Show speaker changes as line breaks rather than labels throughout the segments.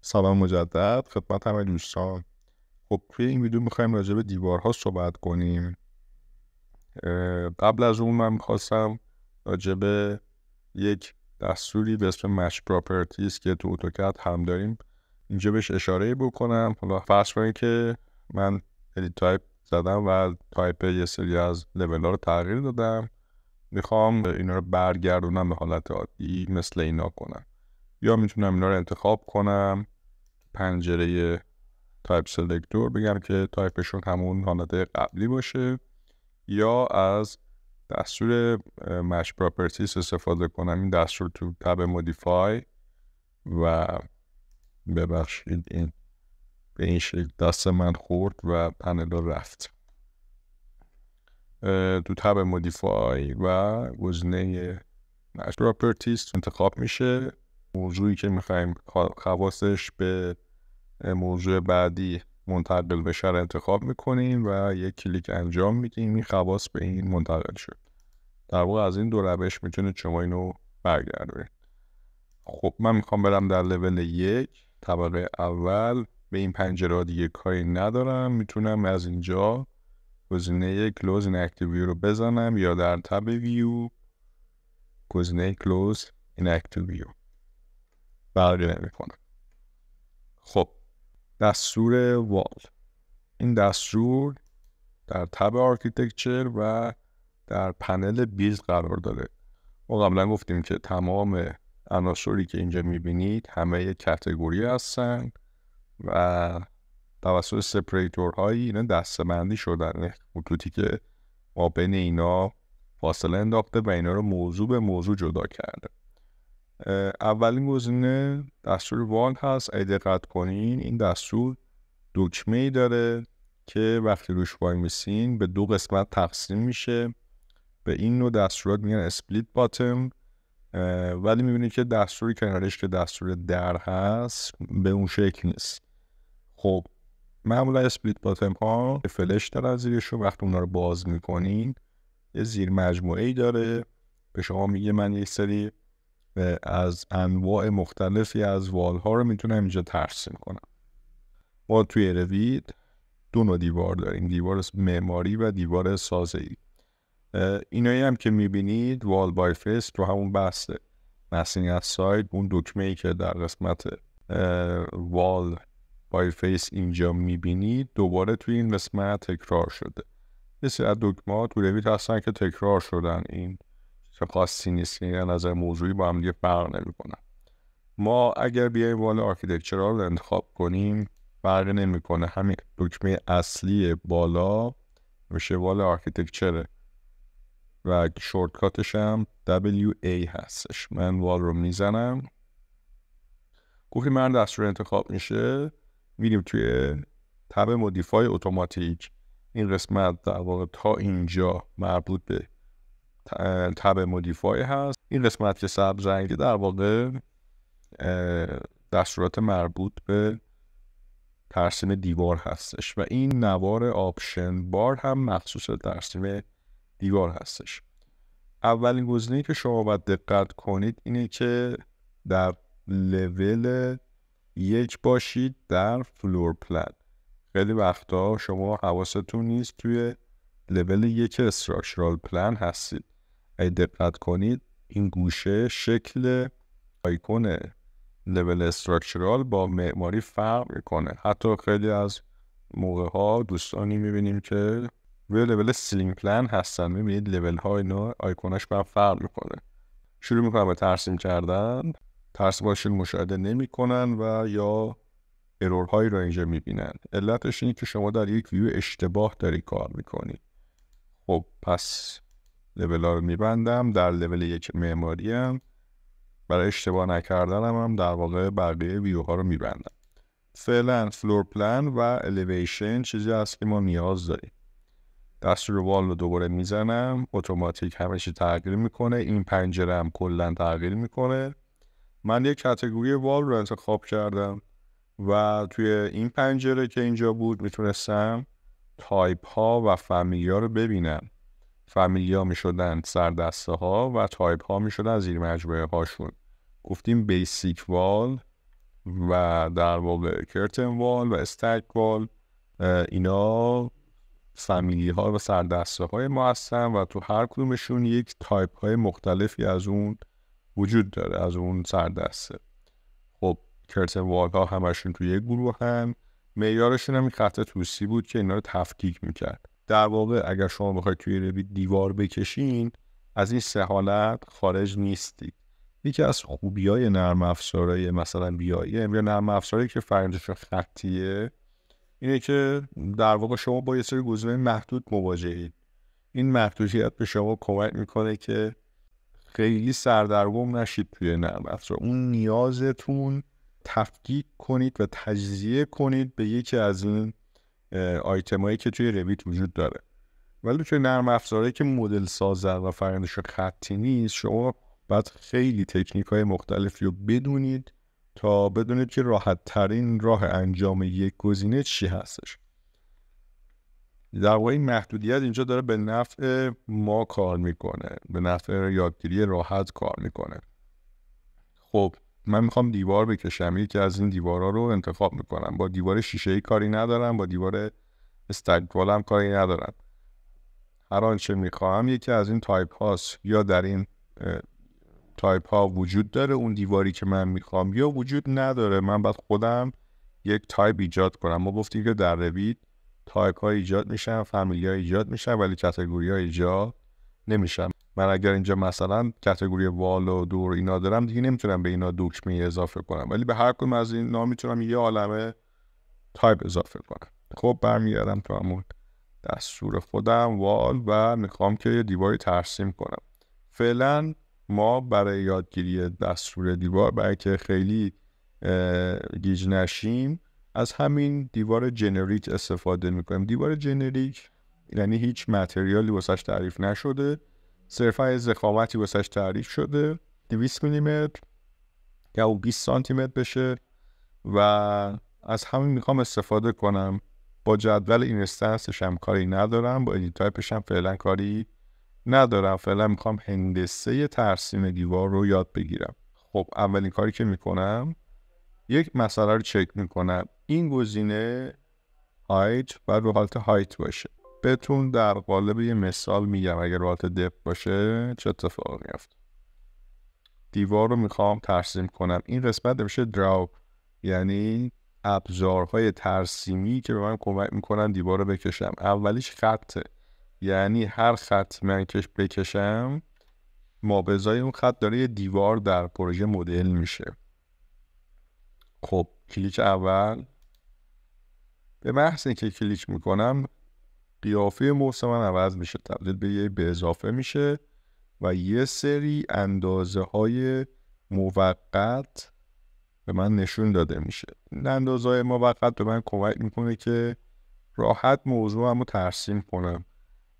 سلام مجدد خدمت همه دوستان. خب توی این ویدیو میخوایم راجع به دیوارها صحبت کنیم. قبل از اون من میخواستم راجع به یک دستوری به اسم مچ پراپرتیز که تو اتوکد هم داریم اینجا بهش اشاره بکنم. حالا فرض کنید که من ادیت تایپ زدم و تایپ یه سری از لول ها رو تغییر دادم، میخوام اینا رو برگردونم به حالت عادی مثل اینا کنم، یا میتونم اینا رو انتخاب کنم پنجره تایپ سلکتور بگم که تایپشون همون حالت قبلی باشه، یا از دستور مچ پراپرتیز استفاده کنم. این دستور تو تب مودیفای و ببخشید این به این شکل دست من خورد و پنل رو رفت. تو تب مودیفای و گزینه مچ پراپرتیز انتخاب میشه. موضوعی که میخوایم خواصش به موضوع بعدی منتقل بشه رو انتخاب میکنیم و یک کلیک انجام میدیم، این خواص به این منتقل شد. در واقع از این دو روش میتونید شما اینو برگردونید. خب من میخوام برم در لول 1 طبقه اول. به این پنجره دیگه کاری ندارم، میتونم از اینجا گزینه کلوز ایناکتیو ویو رو بزنم یا در تب ویو گزینه کلوز ایناکتیو ویو فرقی نمیکنه. خب دستور وال، این دستور در تب آرکیتکچر و در پنل بیلد قرار داره. ما قبلا گفتیم که تمام عناصری که اینجا میبینید همه یک کاتگوری هستن و توسط سپریتورهایی اینا دسته‌بندی شدن، خطوطی که ما بین اینا فاصله انداخته و اینا رو موضوع به موضوع جدا کرده. اولین گزینه دستور وال هست. اگه دقت کنین این دستور دکمه‌ای داره که وقتی روش وای میسین به دو قسمت تقسیم میشه. به این نوع دستورات میگن اسپلیت باتم، ولی میبینید که دستوری کنارش که دستور در هست به اون شکل نیست. خب معمولا اسپلیت باتم ها فلش دارن زیرشون، وقتی اونا رو باز میکنین یه زیر مجموعه ای داره به شما میگه من یه سری از انواع مختلفی از وال ها رو میتونم اینجا ترسیم کنم. ما توی روید دو نوع دیوار داریم، دیوار معماری و دیوار سازه‌ای. اینایی هم که میبینید وال بای فیس رو همون بسته مسینگ از ساید، اون دکمه‌ای که در قسمت وال بای فیس اینجا میبینید دوباره توی این قسمت تکرار شده. یه سری از دکمه ها تو روید هستن که تکرار شدن، این چه خاصی نیست که از نظر موضوعی با هم دیگه فرق نمیکنن. ما اگر بیایم وال آرکیتکچرال رو انتخاب کنیم فرق نمیکنه، همین دکمه اصلی بالا میشه وال آرکیتکچره و شورتکاتش هم WA هستش. من وال رو میزنم، گفتیم من دستور انتخاب میشه، میریم توی تب مودیفای اتوماتیک. این قسمت در واقع تا اینجا مربوط به تب مودیفای هست. این قسمت که سبز رنگی در واقع دستورات مربوط به ترسیم دیوار هستش و این نوار آپشن بار هم مخصوص ترسیم دیوار هستش. اولین گزینه‌ای که شما باید دقت کنید اینه که در لول 1 باشید در فلور پلان. خیلی وقتا شما حواستون نیست توی لول 1 استراکچرال پلان هستید. اگه دقت کنید این گوشه شکل آیکون لول استراکچرال با معماری فرق میکنه. حتی خیلی از موقع ها دوستانی میبینیم که روی لول سیلینگ پلان هستن، میبینید لول ها اینا آیکوناش با فرق میکنه. شروع میکنن به ترسیم کردن، ترسیماشون مشاهده نمیکنن و یا ارورهایی رو اینجا میبینن. علتش اینه که شما در یک ویو اشتباه داری کار میکنی. خب پس لول ها رو میبندم. در لول 1 معماری هم برای اشتباه نکردن هم در واقع بقیه ویو ها رو میبندم. فعلا فلور پلان و الیویشن چیزی هست که ما نیاز داریم. دستور وال رو دوباره میزنم، اتوماتیک همه چی تغییر میکنه. این پنجره هم کلا تغییر میکنه. من یک کاتگوری وال رو انتخاب کردم و توی این پنجره که اینجا بود میتونستم تایپ ها و فامیلیا رو ببینم. فامیلیا میشدن سردسته ها و تایپ ها میشدن زیر مجموعه هاشون. گفتیم بیسیک وال و در واقع کرتن وال و استک وال، اینا فامیلی ها و سردسته های ما هستن و تو هر کدومشون یک تایپ های مختلفی از اون وجود داره، از اون سردسته. خب کرتن وال ها همشون تو یک گروه هم، معیارشون هم این خط توسی بود که اینا رو تفکیک میکرد. در واقع اگر شما بخواید توی روی دیوار بکشین، از این سه حالت خارج نیستید. یکی از خوبیای نرم افزارهای مثلا BIM یا نرم افزاری که فرآیندشون خطیه اینه که در واقع شما با یه سری گزینه محدود مواجهید. این محدودیت به شما کمک میکنه که خیلی سردرگم نشید توی نرم افزار. اون نیازتون تفکیک کنید و تجزیه کنید به یکی از این آیتمایی که توی رویت وجود داره. ولی توی نرم افزاری که مدل سازن و فرآیندشون خطی نیست، شما باید خیلی تکنیک‌های مختلفی رو بدونید تا بدونید که راحت ترین راه انجام یک گزینه چی هستش. در واقع این محدودیت اینجا داره به نفع ما کار میکنه، به نفع یادگیری راحت کار میکنه. خب من میخوام دیوار بکشم، یکی از این دیوارها رو انتخاب میکنم. با دیوار شیشه‌ای کاری ندارم، با دیوار استک وال هم کاری ندارم. هر آنچه میخوام یکی از این تایپ هاست، یا در این تایپ ها وجود داره اون دیواری که من میخوام، یا وجود نداره، من باید خودم یک تایپ ایجاد کنم. ما گفتیم که در رویت تایپ ها ایجاد میشن، فامیلی ها ایجاد میشن، ولی کاتگوری ها ایجاد نمیشن. من اگر اینجا مثلا کاتگوری وال و دور اینا دارم، دیگه نمیتونم به اینا دکمه اضافه کنم، ولی به هر کدوم از اینا میتونم یه عالمه تایپ اضافه کنم. خب برمیگردم تو همون دستور خودم وال و میخوام که یه دیواری ترسیم کنم. فعلا ما برای یادگیری دستور دیوار، برای که خیلی گیج نشیم، از همین دیوار جنریک استفاده میکنیم. دیوار جنریک یعنی هیچ متریالی واسش تعریف نشده، صرفا از ضخامتی واسش تعریف شده، 200 میلیمتر یا 20 سانتی متر بشه و از همین میخوام استفاده کنم. با جدول اینستنسش هم کاری ندارم، با ادیت تایپش هم فعلا کاری ندارم. فعلا میخوام هندسه ترسیم دیوار رو یاد بگیرم. خب اولین کاری که میکنم یک مسئله رو چک میکنم. این گزینه هایت باید به حالت هایت باشه. بهتون در قالب یه مثال میگم اگر حالت دپ باشه چه اتفاقی میفته. دیوار رو میخوام ترسیم کنم. این قسمت میشه دراو، یعنی ابزارهای ترسیمی که به من کمک میکنن دیوار رو بکشم. اولیش خطه، یعنی هر خط من بکشم مابعضای اون خط داره یه دیوار در پروژه مدل میشه. خب کلیک اول، به محض اینکه کلیک میکنم قیافه موس من عوض میشه، تبدیل به یه به اضافه میشه و یه سری اندازه های موقت به من نشون داده میشه. این اندازه های موقت به من کمک میکنه که راحت موضوعم رو ترسیم کنم.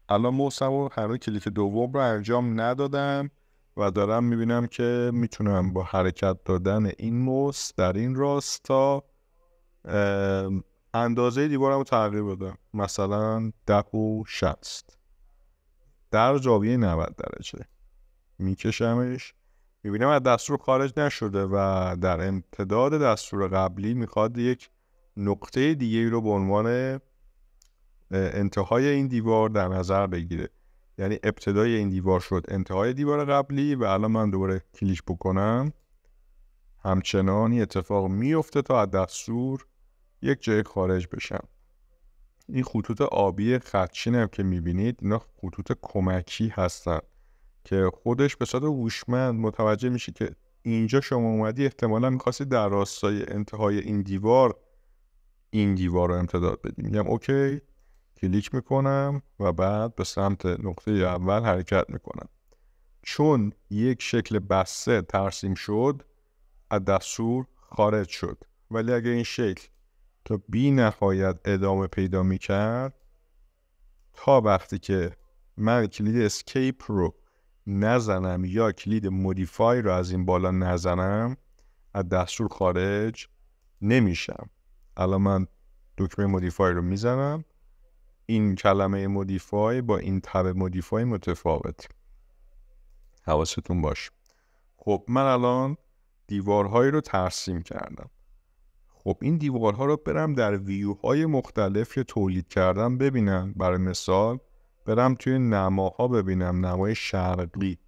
الان موسم رو هنوز کلیک دوم رو انجام ندادم و دارم میبینم که میتونم با حرکت دادن این موس در این راستا اندازه دیوارم رو تغییر بدم. مثلا 10.60 در زاویه 90 درجه میکشمش، میبینم از دستور خارج نشده و در امتداد دستور قبلی میخواد یک نقطه دیگه رو به عنوان انتهای این دیوار در نظر بگیره. یعنی ابتدای این دیوار شد انتهای دیوار قبلی و الان من دوباره کلیک بکنم همچنان اتفاق میفته تا از دستور یک جای خارج بشم. این خطوط آبی خدچین هم که میبینید اینا خطوط کمکی هستن که خودش به صورت هوشمند متوجه میشه که اینجا شما اومدی احتمالا میخواستی در راستای انتهای این دیوار رو امتداد بدیم. میگم اوکی، کلیک میکنم و بعد به سمت نقطه اول حرکت میکنم. چون یک شکل بسته ترسیم شد از دستور خارج شد، ولی اگه این شکل تا بی نهایت ادامه پیدا میکرد تا وقتی که من کلید اسکیپ رو نزنم یا کلید مودیفای رو از این بالا نزنم از دستور خارج نمیشم. الان من دکمه مودیفای رو میزنم، این کلمه مودیفای با این تب مودیفای متفاوت، حواستون باشه. خب من الان دیوارهایی رو ترسیم کردم. خب این دیوارها رو برم در ویوهای مختلف که تولید کردم ببینم. برای مثال برم توی نماها ببینم، نمای شرقی.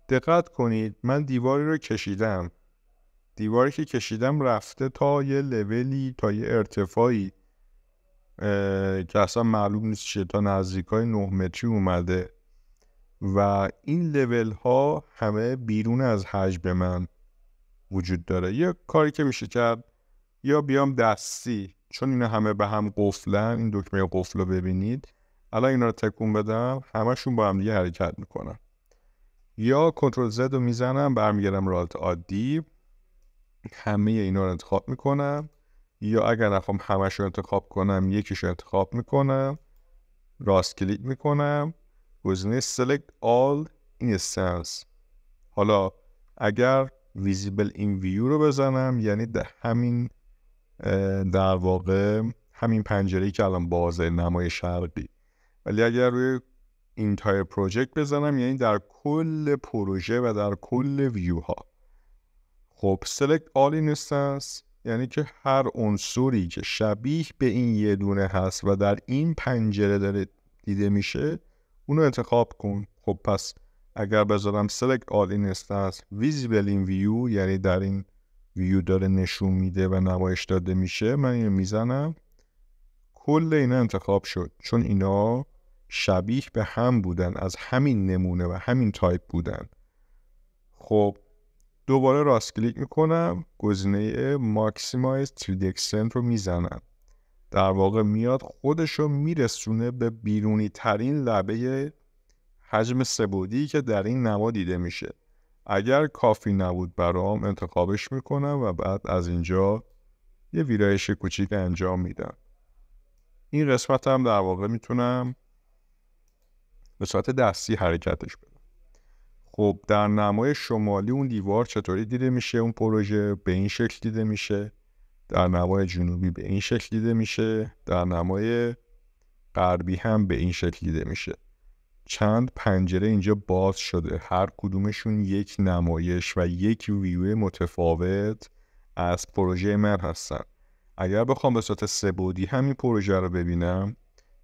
دقت کنید من دیواری رو کشیدم، دیواری که کشیدم رفته تا یه لولی، تا یه ارتفاعی که اصلا معلوم نیست چیه، تا نزدیکای 9 متری اومده و این لول ها همه بیرون از حجم من وجود داره. یه کاری که میشه کرد، یا بیام دستی، چون اینا همه به هم قفلن، این دکمه قفل رو ببینید، الان اینا رو تکون بدم همشون با هم دیگه حرکت میکنن. یا کنترل زد رو میزنم، برمیگردم رالت عادی، همه اینا رو انتخاب میکنم. یا اگر نخوام همش رو انتخاب کنم، یکیش رو انتخاب میکنم، راست کلیک میکنم، گزینه Select All Instance. حالا اگر Visible in View رو بزنم، یعنی در واقع همین پنجره‌ای که الان بازه، نمای شرقی. ولی اگر روی Entire Project بزنم، یعنی در کل پروژه و در کل ویو ها. خب Select All Instance یعنی که هر عنصری که شبیه به این یه دونه هست و در این پنجره داره دیده میشه، اونو انتخاب کن. خب پس اگر بذارم Select All Instance Visible in View، یعنی در این ویو داره نشون میده و نمایش داده میشه، من اینو میزنم، کل اینا انتخاب شد، چون اینا شبیه به هم بودن، از همین نمونه و همین تایپ بودن. خب دوباره راست کلیک میکنم، گزینه Maximize 3D Extent رو میزنم. در واقع میاد خودشو میرسونه به بیرونی ترین لبه حجم سه‌بعدی که در این نما دیده میشه. اگر کافی نبود برام انتخابش میکنم و بعد از اینجا یه ویرایش کوچیک انجام میدم. این قسمت هم در واقع میتونم به صورت دستی حرکتش بدم. خب در نمای شمالی اون دیوار چطوری دیده میشه؟ اون پروژه به این شکل دیده میشه. در نمای جنوبی به این شکل دیده میشه. در نمای غربی هم به این شکل دیده میشه. چند پنجره اینجا باز شده، هر کدومشون یک نمایش و یک ویو متفاوت از پروژه من هستن. اگر بخوام به صورت سه‌بعدی همین پروژه رو ببینم،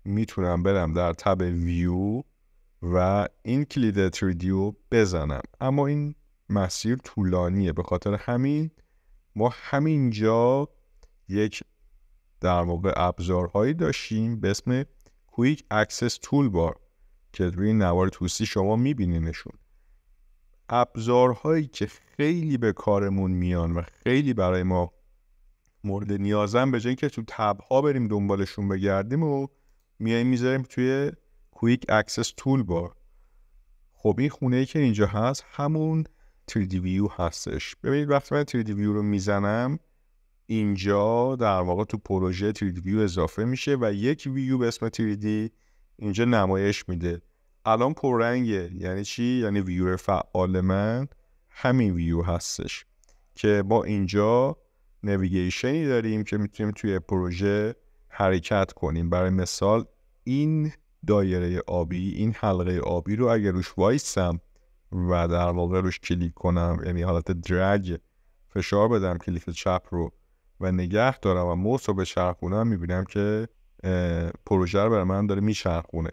میتونم برم در تب ویو و این کلید 3D رو بزنم، اما این مسیر طولانیه. به خاطر همین ما همینجا یک در واقع ابزارهایی داشتیم به اسم Quick Access Toolbar که روی نوار توسی شما میبینینشون. ابزارهایی که خیلی به کارمون میان و خیلی برای ما مورد نیازن، به جای اینکه تو تب‌ها بریم دنبالشون بگردیم و میایم میذاریم توی Quick Access Toolbar. خب این خونه‌ای که اینجا هست همون 3D View هستش. ببینید وقتی من 3D View رو میزنم، اینجا در واقع تو پروژه 3D View اضافه میشه و یک ویو به اسم 3D اینجا نمایش میده. الان پررنگه. یعنی چی؟ یعنی ویو فعال من همین ویو هستش که ما اینجا نویگیشنی داریم که میتونیم توی پروژه حرکت کنیم. برای مثال این دایره آبی، این حلقه آبی رو اگر روش وایسم و در واقع روش کلیک کنم، یعنی حالت درگ فشار بدم کلیک چپ رو و نگه دارم و موس رو بچرخونم، میبینم که پروژه رو برای من داره میچرخونه.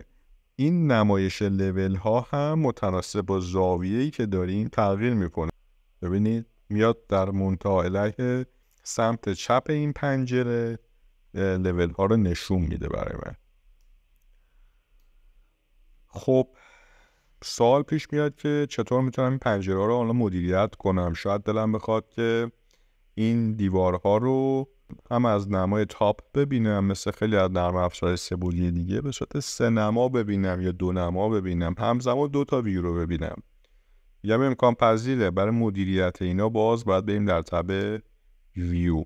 این نمایش لول ها هم متناسب با زاویه‌ای که داریم تغییر میکنه. ببینید میاد در منتها علیه سمت چپ این پنجره لول ها رو نشون میده برای من. خب سوال پیش میاد که چطور میتونم این پنجره ها رو مدیریت کنم. شاید دلم بخواد که این دیوارها رو هم از نمای تاپ ببینم، مثل خیلی از نرم افزار سه‌بعدی دیگه به صورت 3 نما ببینم یا 2 نما ببینم، همزمان 2 تا ویو رو ببینم. یا امکان پذیره. برای مدیریت اینا باز باید بریم در تب ویو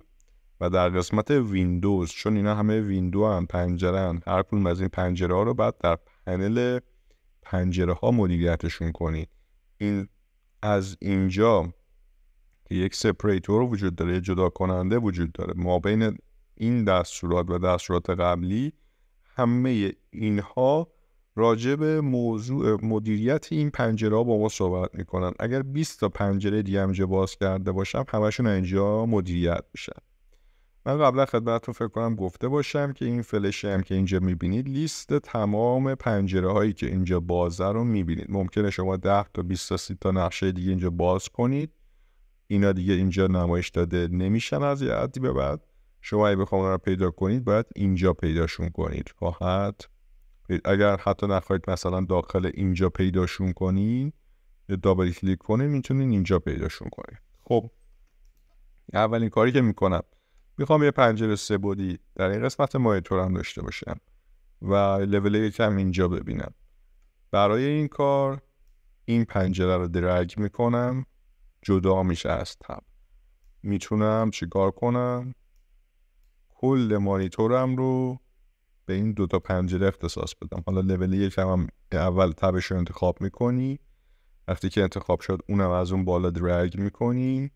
و در قسمت ویندوز، چون اینا همه ویندو هم پنجره هم، هر کدوم از این پنجره ها رو بعد در پنل پنجره ها مدیریتشون کنید. این از اینجا که یک سپریتور وجود داره، جدا کننده وجود داره ما بین این دستورات و دستورات قبلی، همه اینها راجع به موضوع مدیریت این پنجره ها با ما صحبت میکنن. اگر 20 تا پنجره دیگه اینجا باز کرده باشم، همشون اینجا مدیریت میشن. من قبلا خدمتتون فکر کنم گفته باشم که این فلشی هم که اینجا میبینید لیست تمام پنجره هایی که اینجا بازه رو میبینید. ممکنه شما 10 تا 20 تا 30 تا نقشه دیگه اینجا باز کنید، اینا دیگه اینجا نمایش داده نمیشن از یه حدی به بعد. شما اگه بخواید اون رو پیدا کنید باید اینجا پیداشون کنید راحت. اگر حتی نخواهید مثلا داخل اینجا پیداشون کنید یا دابل کلیک کنید میتونید اینجا پیداشون کنید. خب اولین کاری که میکنم میخوام یه پنجره 3 بعدی در این قسمت مانیتورم داشته باشم و لول یکم اینجا ببینم. برای این کار این پنجره رو درگ میکنم، جدا میشه از تب. میتونم چیکار کنم؟ کل مانیتورم رو به این 2 تا پنجره اختصاص بدم. حالا لول یکم هم اول تبش رو انتخاب میکنی، وقتی که انتخاب شد اونم از اون بالا درگ میکنی.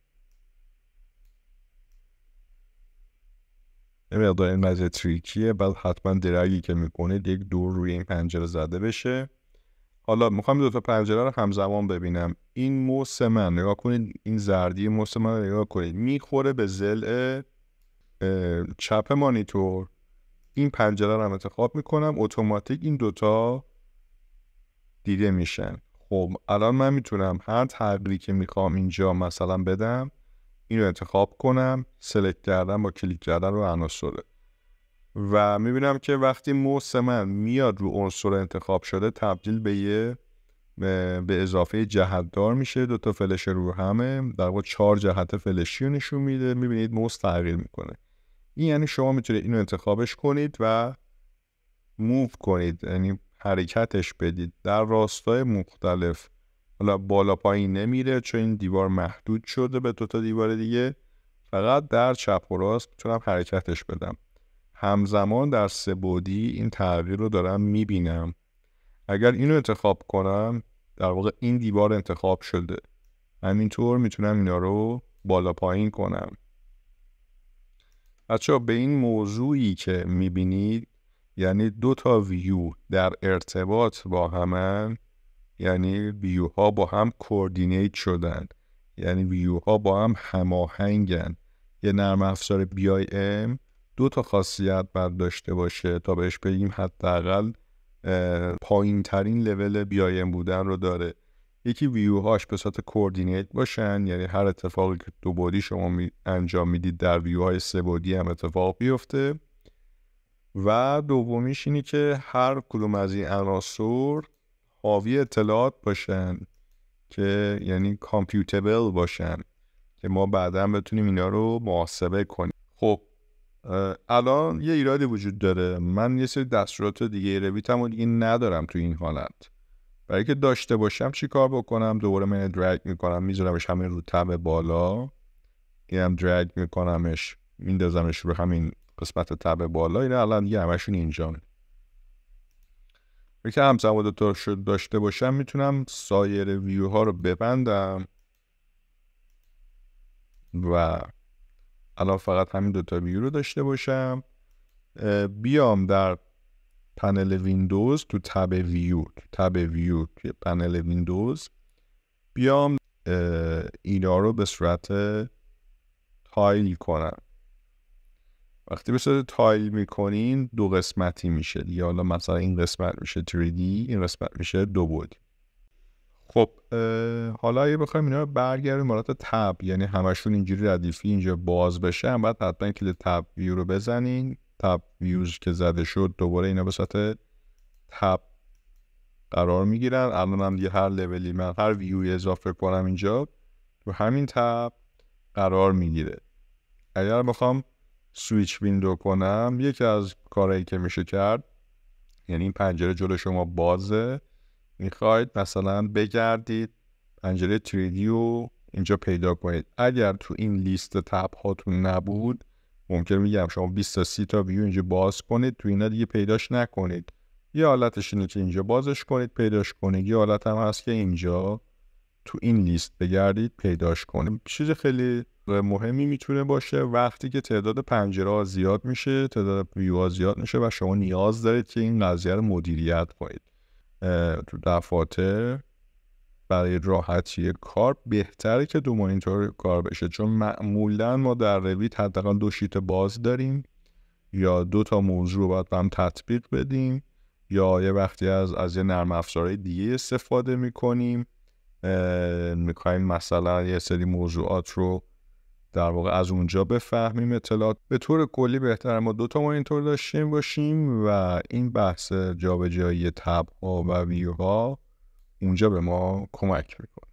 مقدار این مزه تریکیه، بعد حتما درگی که میکنید یک دور روی این پنجره زده بشه. حالا میخوام 2 تا پنجره رو همزمان ببینم. این موس من نگاه کنید، این زردی موس من رو نگاه کنید، میخوره به ضلع چپ مانیتور. این پنجره رو هم انتخاب میکنم، اتوماتیک این 2 تا دیده میشن. خب الان من میتونم هر تغییری که میخوام اینجا مثلا بدم اینو انتخاب کنم، سلکت کردم با کلیک کردن رو عناصره و میبینم که وقتی موس من میاد رو عنصر انتخاب شده تبدیل به اضافه جهتدار میشه. 2 تا فلش رو همه در واقع 4 جهت فلشی رو نشون میده. میبینید موس تغییر میکنه. این یعنی شما میتونید اینو انتخابش کنید و موو کنید، یعنی حرکتش بدید در راستای مختلف. حالا بالا پایین نمیره چون این دیوار محدود شده به 2 تا دیوار دیگه، فقط در چپ و راست میتونم حرکتش بدم. همزمان در 3 بعدی این تغییر رو دارم میبینم. اگر اینو انتخاب کنم در واقع این دیوار انتخاب شده، همینطور میتونم اینا رو بالا پایین کنم. بچه‌ها به این موضوعی که میبینید یعنی 2 تا ویو در ارتباط با همن، یعنی ویو ها با هم کوردینیت شدن، یعنی ویو ها با هم هماهنگن. یه نرم افزار BIM 2 تا خاصیت باید داشته باشه تا بهش بگیم حداقل پایین ترین لول BIM بودن رو داره. یکی ویو هاش به صورت کوردینیت باشن، یعنی هر اتفاقی که 2 بعدی شما انجام میدید در ویو های 3 بعدی هم اتفاق بیفته. و دومیش اینی که هر کدوم از این عناصر حاوی اطلاعات باشن که یعنی کامپیوتبل باشن که ما بعدا بتونیم اینا رو محاسبه کنیم. خب الان یه ایرادی وجود داره، من یه سری دستورات دیگه رویتم و دیگه ندارم تو این حالت. برای که داشته باشم چی کار بکنم؟ دوباره من درگ میکنم میذارمش همین رو تب بالا، اینم درگ میکنمش میندازمش رو همین قسمت تب بالا. اینا الان دیگه همشون اینجا. که همزمان 2 تا داشته باشم میتونم سایر ویو ها رو ببندم و الان فقط همین 2 تا ویو رو داشته باشم. بیام در پنل ویندوز تو تب ویو که پنل ویندوز بیام اینا رو به صورت تایل کنم. وقتی به صورت تایل میکنین 2 قسمتی میشه دیگه. حالا مثلا این قسمت میشه 3D، این قسمت میشه 2 بعدی. خب حالا اگه بخوایم اینا رو برگردیم حالت تب، یعنی همشون اینجوری ردیفی اینجا باز بشه، بعد حتما کلید تب ویو رو بزنین. تب ویوز که زده شد دوباره اینا به صورت تب قرار میگیرن. الان هم دیگه هر لولی من هر ویوی اضافه کنم اینجا تو همین تب قرار میگیره. اگر بخوام سویچ ویندو کنم، یکی از کارهایی که میشه کرد، یعنی این پنجره جلو شما بازه، میخواید مثلا بگردید پنجره 3D رو اینجا پیدا کنید. اگر تو این لیست تب هاتون نبود ممکن میگم شما 20 تا 30 تا ویو اینجا باز کنید، تو اینا دیگه پیداش نکنید. یه حالتش اینه که اینجا بازش کنید پیداش کنید، یه حالت هم هست که اینجا تو این لیست بگردید پیداش کنید. چیز خیلی مهمی میتونه باشه وقتی که تعداد پنجره ها زیاد میشه، تعداد ویو ها زیاد میشه و شما نیاز دارید که این قضیه رو مدیریت کنید. تو دفاتر برای راحتی کار بهتره که 2 مانیتور کار بشه، چون معمولا ما در رویت حداقل 2 شیت باز داریم یا 2 تا موضوع رو باید با هم تطبیق بدیم یا یه وقتی از یه نرم افزارهای دیگه استفاده میکنیم، میخوایم مثلا یه سری موضوعات رو در واقع از اونجا بفهمیم اطلاعات. به طور کلی بهتره ما 2 تا مانیتور داشتیم باشیم و این بحث جابجایی تب‌ها و ویوها اونجا به ما کمک میکنه.